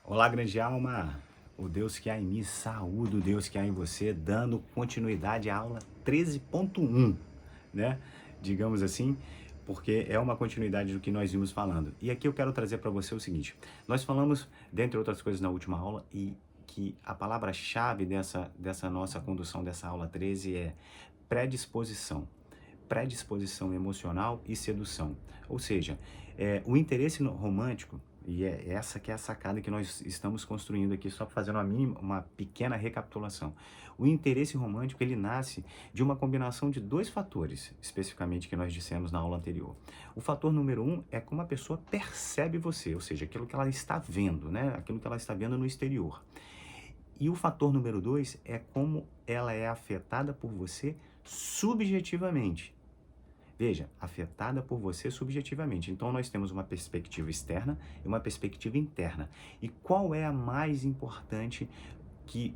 Olá, grande alma! O Deus que há em mim, saúde o Deus que há em você, dando continuidade à aula 13.1, né? Digamos assim, porque é uma continuidade do que nós vimos falando. E aqui eu quero trazer para você o seguinte: nós falamos, dentre outras coisas, na última aula, e que a palavra-chave dessa nossa condução dessa aula 13 é predisposição. Predisposição emocional e sedução. Ou seja, o interesse romântico, e é essa que é a sacada que nós estamos construindo aqui, só fazendo uma pequena recapitulação. O interesse romântico, ele nasce de uma combinação de dois fatores, especificamente que nós dissemos na aula anterior. O fator número um é como a pessoa percebe você, ou seja, aquilo que ela está vendo, né? Aquilo que ela está vendo no exterior. E o fator número dois é como ela é afetada por você subjetivamente. Veja, afetada por você subjetivamente. Então, nós temos uma perspectiva externa e uma perspectiva interna. E qual é a mais importante que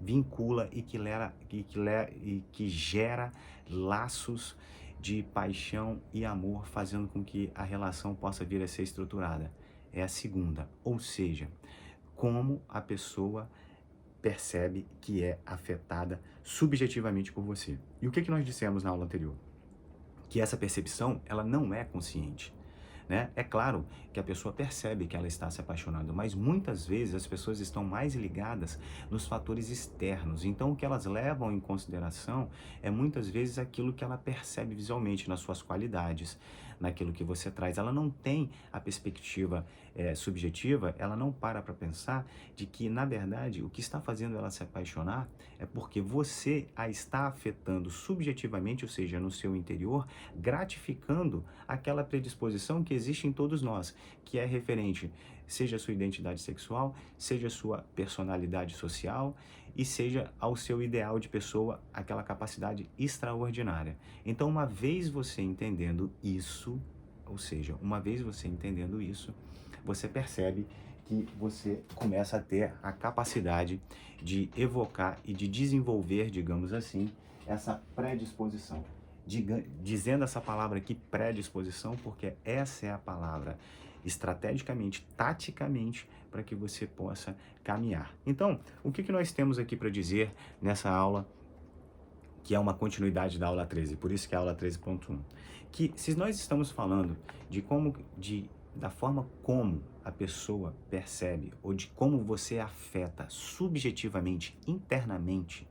vincula e que gera laços de paixão e amor, fazendo com que a relação possa vir a ser estruturada? É a segunda, ou seja, como a pessoa percebe que é afetada subjetivamente por você. E o que nós dissemos na aula anterior? Que essa percepção, ela não é consciente, né? É claro que a pessoa percebe que ela está se apaixonando, mas muitas vezes as pessoas estão mais ligadas nos fatores externos. Então, o que elas levam em consideração é muitas vezes aquilo que ela percebe visualmente, nas suas qualidades, naquilo que você traz. Ela não tem a perspectiva subjetiva, ela não para pensar de que, na verdade, o que está fazendo ela se apaixonar é porque você a está afetando subjetivamente, ou seja, no seu interior, gratificando aquela predisposição que existe em todos nós, que é referente, seja a sua identidade sexual, seja a sua personalidade social e seja ao seu ideal de pessoa, aquela capacidade extraordinária. Então, uma vez você entendendo isso, ou seja, uma vez você entendendo isso, você percebe que você começa a ter a capacidade de evocar e de desenvolver, digamos assim, essa predisposição. Dizendo essa palavra aqui, predisposição, porque essa é a palavra estrategicamente, taticamente, para que você possa caminhar. Então, o que nós temos aqui para dizer nessa aula, que é uma continuidade da aula 13, por isso que é a aula 13.1? Que se nós estamos falando da forma como a pessoa percebe, ou de como você afeta subjetivamente, internamente,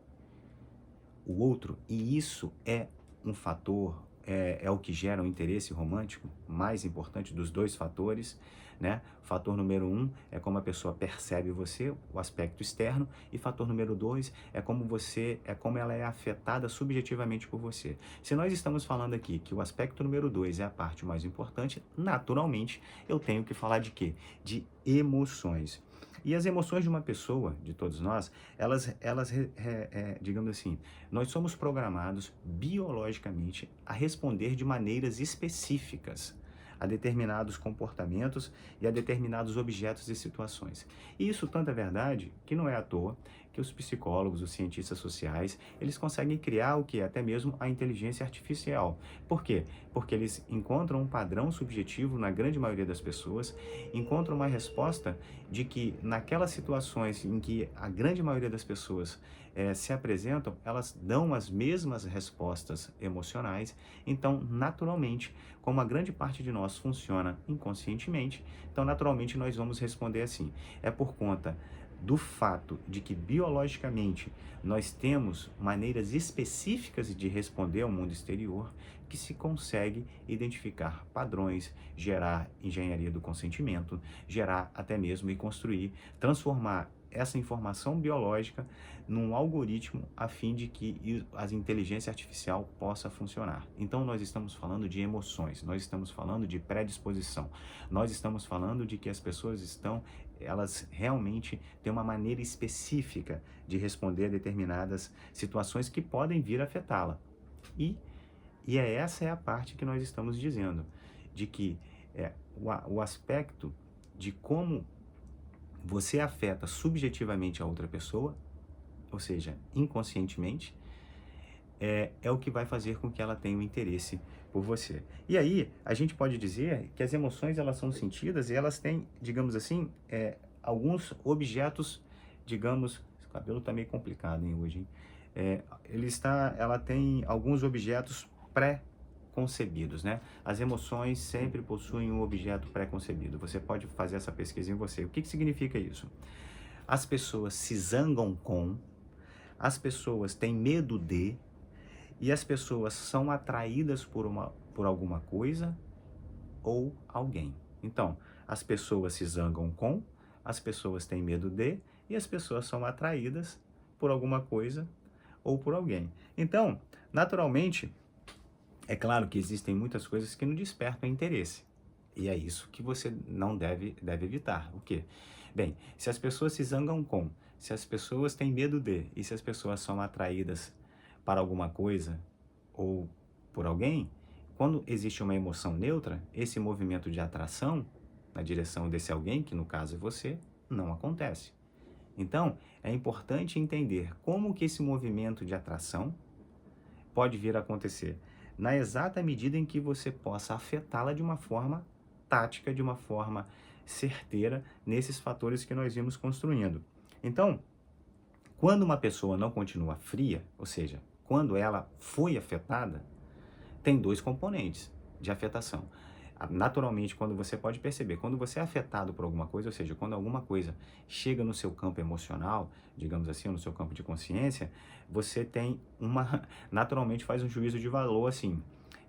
o outro, e isso é um fator, é o que gera o interesse romântico, mais importante dos dois fatores, né? Fator número um é como a pessoa percebe você, o aspecto externo, e fator número dois é como ela é afetada subjetivamente por você. Se nós estamos falando aqui que o aspecto número dois é a parte mais importante, naturalmente eu tenho que falar de quê? De emoções. E as emoções de uma pessoa, de todos nós, digamos assim, nós somos programados biologicamente a responder de maneiras específicas a determinados comportamentos e a determinados objetos e situações. E isso tanto é verdade que não é à toa que os psicólogos, os cientistas sociais, eles conseguem criar o que é até mesmo a inteligência artificial. Por quê? Porque eles encontram um padrão subjetivo na grande maioria das pessoas, encontram uma resposta de que naquelas situações em que a grande maioria das pessoas se apresentam, elas dão as mesmas respostas emocionais. Então, naturalmente, como a grande parte de nós funciona inconscientemente, então naturalmente nós vamos responder assim. É por conta do fato de que biologicamente nós temos maneiras específicas de responder ao mundo exterior que se consegue identificar padrões, gerar engenharia do consentimento, gerar até mesmo e construir, transformar essa informação biológica num algoritmo a fim de que a inteligência artificial possa funcionar. Então nós estamos falando de emoções, nós estamos falando de predisposição, nós estamos falando de que as pessoas elas realmente têm uma maneira específica de responder a determinadas situações que podem vir a afetá-la. Essa é a parte que nós estamos dizendo, de que o aspecto de como você afeta subjetivamente a outra pessoa, ou seja, inconscientemente, é o que vai fazer com que ela tenha um interesse por você. E aí, a gente pode dizer que as emoções, elas são sentidas e elas têm, digamos assim, alguns objetos, digamos, esse cabelo está meio complicado, hein, hoje, hein? Ela tem alguns objetos pré-concebidos, né? As emoções sempre possuem um objeto pré-concebido. Você pode fazer essa pesquisa em você. O que significa isso? As pessoas se zangam com, as pessoas têm medo de, e as pessoas são atraídas por alguma coisa ou alguém. Então, as pessoas se zangam com, as pessoas têm medo de, e as pessoas são atraídas por alguma coisa ou por alguém. Então, naturalmente, é claro que existem muitas coisas que não despertam interesse. E é isso que você não deve evitar. O quê? Bem, se as pessoas se zangam com, se as pessoas têm medo de, e se as pessoas são atraídas para alguma coisa ou por alguém, quando existe uma emoção neutra, esse movimento de atração na direção desse alguém, que no caso é você, não acontece. Então, é importante entender como que esse movimento de atração pode vir a acontecer na exata medida em que você possa afetá-la de uma forma tática, de uma forma certeira, nesses fatores que nós vimos construindo. Então, quando uma pessoa não continua fria, ou seja, quando ela foi afetada, tem dois componentes de afetação. Naturalmente, quando você pode perceber, quando você é afetado por alguma coisa, ou seja, quando alguma coisa chega no seu campo emocional, digamos assim, no seu campo de consciência, você tem naturalmente faz um juízo de valor assim,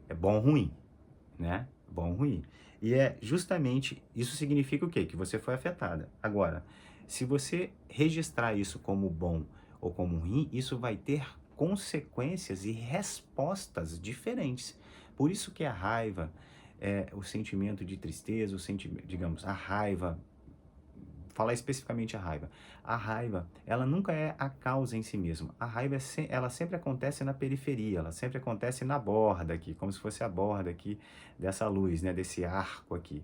é bom ou ruim, né? Bom ou ruim. E é justamente, isso significa o quê? Que você foi afetada. Agora, se você registrar isso como bom ou como ruim, isso vai ter consequências e respostas diferentes. Por isso que a raiva, o sentimento de tristeza, digamos, a raiva, falar especificamente a raiva, ela nunca é a causa em si mesma. A raiva, ela sempre acontece na periferia, ela sempre acontece na borda aqui, como se fosse a borda aqui dessa luz, né, desse arco aqui.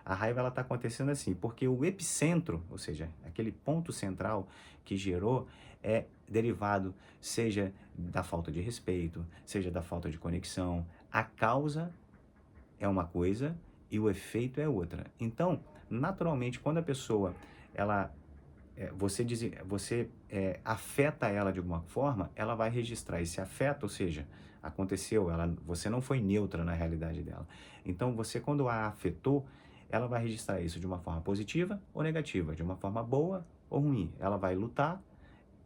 A raiva, ela está acontecendo assim, porque o epicentro, ou seja, aquele ponto central que gerou, é derivado, seja da falta de respeito, seja da falta de conexão. A causa é uma coisa e o efeito é outra. Então, naturalmente, quando a pessoa, você afeta ela de alguma forma, ela vai registrar esse afeto, ou seja, aconteceu, você não foi neutra na realidade dela. Então, você, quando a afetou, ela vai registrar isso de uma forma positiva ou negativa, de uma forma boa ou ruim. Ela vai lutar,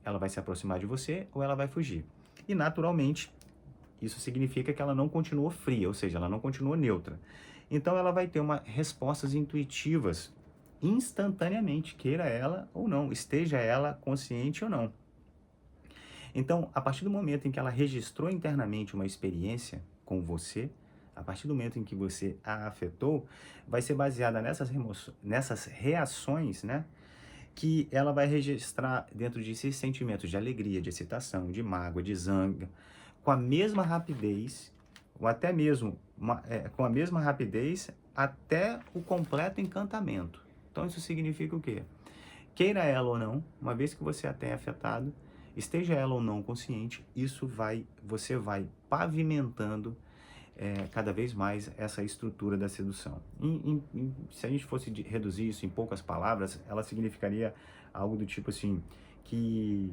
ela vai se aproximar de você ou ela vai fugir. E, naturalmente, isso significa que ela não continuou fria, ou seja, ela não continuou neutra. Então, ela vai ter respostas intuitivas instantaneamente, queira ela ou não, esteja ela consciente ou não. Então, a partir do momento em que ela registrou internamente uma experiência com você, a partir do momento em que você a afetou, vai ser baseada nessas reações, né? Que ela vai registrar dentro de si sentimentos de alegria, de excitação, de mágoa, de zanga, com a mesma rapidez, ou até mesmo com a mesma rapidez, até o completo encantamento. Então isso significa o quê? Queira ela ou não, uma vez que você a tenha afetado, esteja ela ou não consciente, você vai pavimentando cada vez mais essa estrutura da sedução. Se a gente fosse reduzir isso em poucas palavras, ela significaria algo do tipo assim, que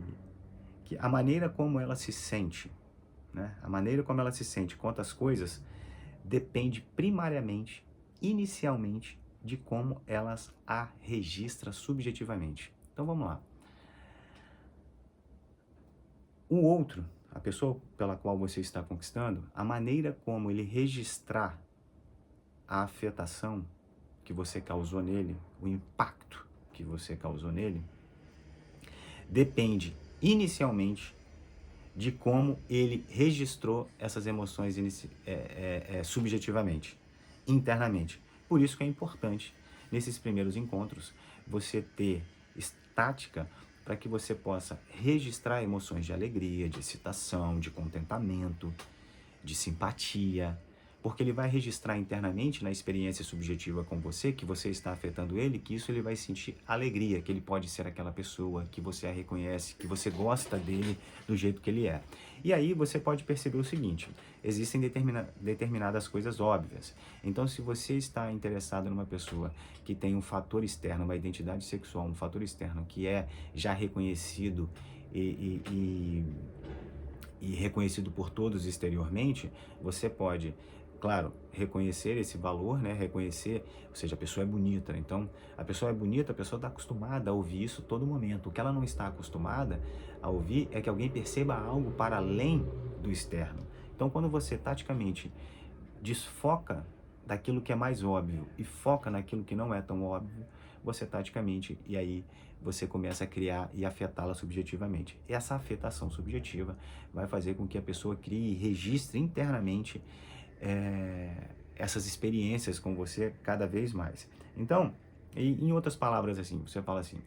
a maneira como ela se sente, né? A maneira como ela se sente quanto às coisas depende primariamente, inicialmente, de como elas a registra subjetivamente. Então vamos lá. O outro, a pessoa pela qual você está conquistando, a maneira como ele registrar a afetação que você causou nele, o impacto que você causou nele, depende inicialmente de como ele registrou essas emoções subjetivamente, internamente. Por isso que é importante, nesses primeiros encontros, você ter estática para que você possa registrar emoções de alegria, de excitação, de contentamento, de simpatia, porque ele vai registrar internamente na experiência subjetiva com você, que você está afetando ele, que isso ele vai sentir alegria, que ele pode ser aquela pessoa, que você a reconhece, que você gosta dele do jeito que ele é. E aí você pode perceber o seguinte, existem determinadas coisas óbvias. Então, se você está interessado numa pessoa que tem um fator externo, uma identidade sexual, um fator externo que é já reconhecido e reconhecido por todos exteriormente, você pode, claro, reconhecer esse valor, né? Reconhecer, ou seja, a pessoa é bonita. Então, a pessoa é bonita, a pessoa está acostumada a ouvir isso todo momento. O que ela não está acostumada a ouvir é que alguém perceba algo para além do externo. Então, quando você taticamente desfoca daquilo que é mais óbvio e foca naquilo que não é tão óbvio, você taticamente, e aí você começa a criar e afetá-la subjetivamente. Essa afetação subjetiva vai fazer com que a pessoa crie e registre internamente essas experiências com você cada vez mais. Então, em outras palavras assim, você fala assim,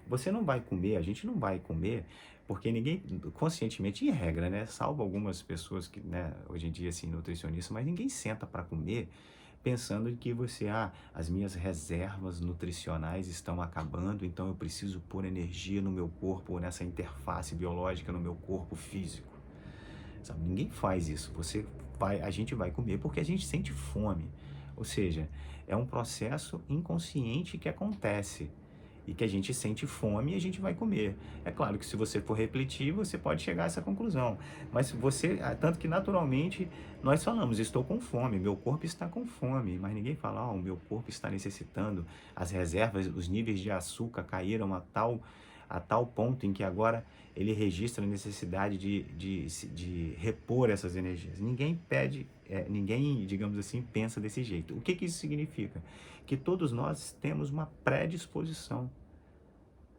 você não vai comer, a gente não vai comer, porque ninguém, conscientemente, em regra, né, salvo algumas pessoas que, né, hoje em dia, assim, nutricionistas, mas ninguém senta para comer pensando que você, as minhas reservas nutricionais estão acabando, então eu preciso pôr energia no meu corpo, nessa interface biológica no meu corpo físico. Sabe? Ninguém faz isso. A gente vai comer porque a gente sente fome. Ou seja, é um processo inconsciente que acontece e que a gente sente fome e a gente vai comer. É claro que se você for refletir, você pode chegar a essa conclusão. Mas tanto que naturalmente nós falamos, estou com fome, meu corpo está com fome, mas ninguém fala, o meu corpo está necessitando, as reservas, os níveis de açúcar caíram a tal ponto em que agora ele registra a necessidade de repor essas energias. Ninguém pede, ninguém, digamos assim, pensa desse jeito. O que isso significa? Que todos nós temos uma predisposição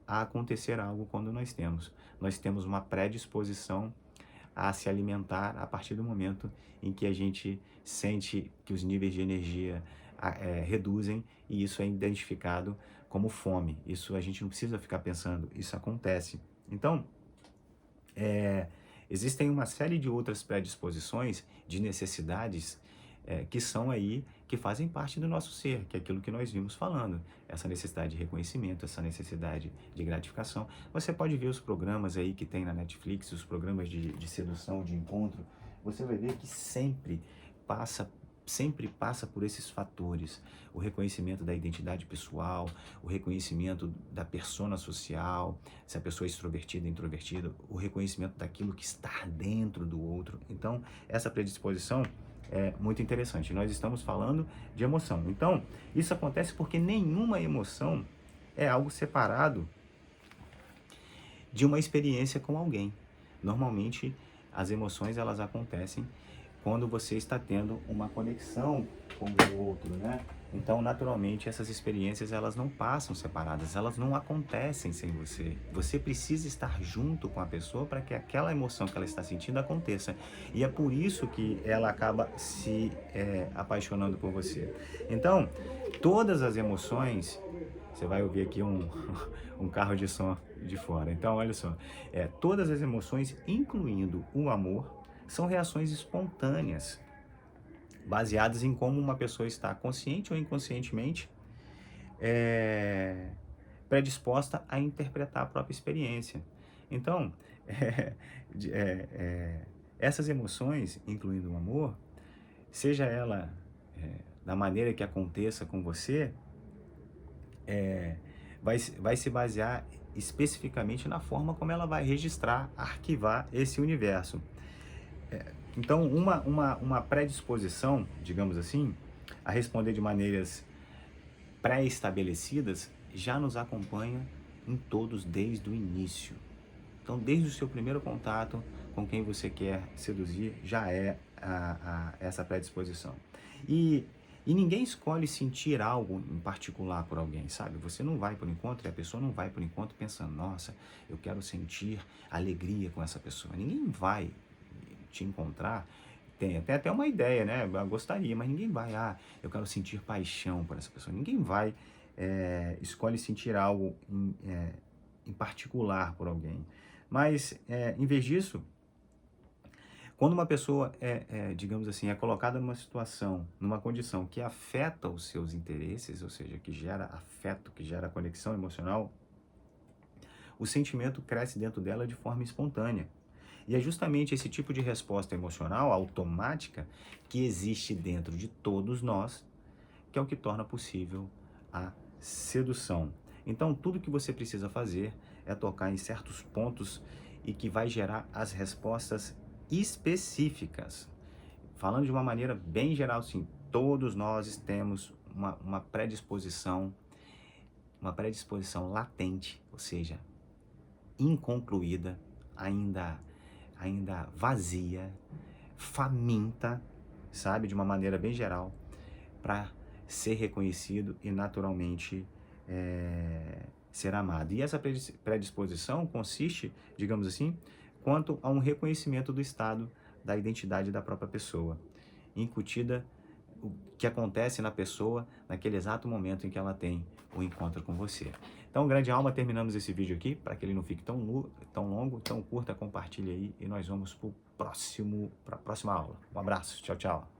a acontecer algo quando nós temos. Nós temos uma predisposição a se alimentar a partir do momento em que a gente sente que os níveis de energia reduzem, e isso é identificado como fome. Isso a gente não precisa ficar pensando, isso acontece. Então, existem uma série de outras predisposições, de necessidades que são aí, que fazem parte do nosso ser, que é aquilo que nós vimos falando, essa necessidade de reconhecimento, essa necessidade de gratificação. Você pode ver os programas aí que tem na Netflix, os programas de sedução, de encontro, você vai ver que sempre passa por esses fatores, o reconhecimento da identidade pessoal, o reconhecimento da persona social, se a pessoa é extrovertida, introvertida, o reconhecimento daquilo que está dentro do outro. Então, essa predisposição é muito interessante. Nós estamos falando de emoção. Então, isso acontece porque nenhuma emoção é algo separado de uma experiência com alguém. Normalmente, as emoções, elas acontecem quando você está tendo uma conexão com o outro, né? Então, naturalmente, essas experiências, elas não passam separadas, elas não acontecem sem você. Você precisa estar junto com a pessoa para que aquela emoção que ela está sentindo aconteça. E é por isso que ela acaba se apaixonando por você. Então, todas as emoções, você vai ouvir aqui um carro de som de fora. Então, olha só, todas as emoções, incluindo o amor, são reações espontâneas, baseadas em como uma pessoa está consciente ou inconscientemente predisposta a interpretar a própria experiência. Então, essas emoções, incluindo o amor, seja ela da maneira que aconteça com você, vai se basear especificamente na forma como ela vai registrar, arquivar esse universo. Então, uma predisposição, digamos assim, a responder de maneiras pré-estabelecidas, já nos acompanha em todos desde o início. Então, desde o seu primeiro contato com quem você quer seduzir, já é essa predisposição. E ninguém escolhe sentir algo em particular por alguém, sabe? Você não vai para o encontro e a pessoa não vai para o encontro pensando, nossa, eu quero sentir alegria com essa pessoa. Ninguém vai te encontrar, tem até uma ideia, né? Eu gostaria, mas ninguém vai, eu quero sentir paixão por essa pessoa. Ninguém vai, escolhe sentir algo em particular por alguém. Mas, em vez disso, Quando uma pessoa digamos assim, é colocada numa situação, numa condição que afeta os seus interesses, ou seja, que gera afeto, que gera conexão emocional, o sentimento cresce dentro dela de forma espontânea. E é justamente esse tipo de resposta emocional automática que existe dentro de todos nós, que é o que torna possível a sedução. Então, tudo que você precisa fazer é tocar em certos pontos e que vai gerar as respostas específicas. Falando de uma maneira bem geral, sim, todos nós temos uma predisposição latente, ou seja, inconcluída, ainda vazia, faminta, sabe, de uma maneira bem geral, para ser reconhecido e naturalmente ser amado. E essa predisposição consiste, digamos assim, quanto a um reconhecimento do estado da identidade da própria pessoa, incutida o que acontece na pessoa naquele exato momento em que ela tem o encontro com você. Então, grande alma, terminamos esse vídeo aqui, para que ele não fique tão longo, então curta, compartilhe aí e nós vamos para a próxima aula. Um abraço, tchau, tchau.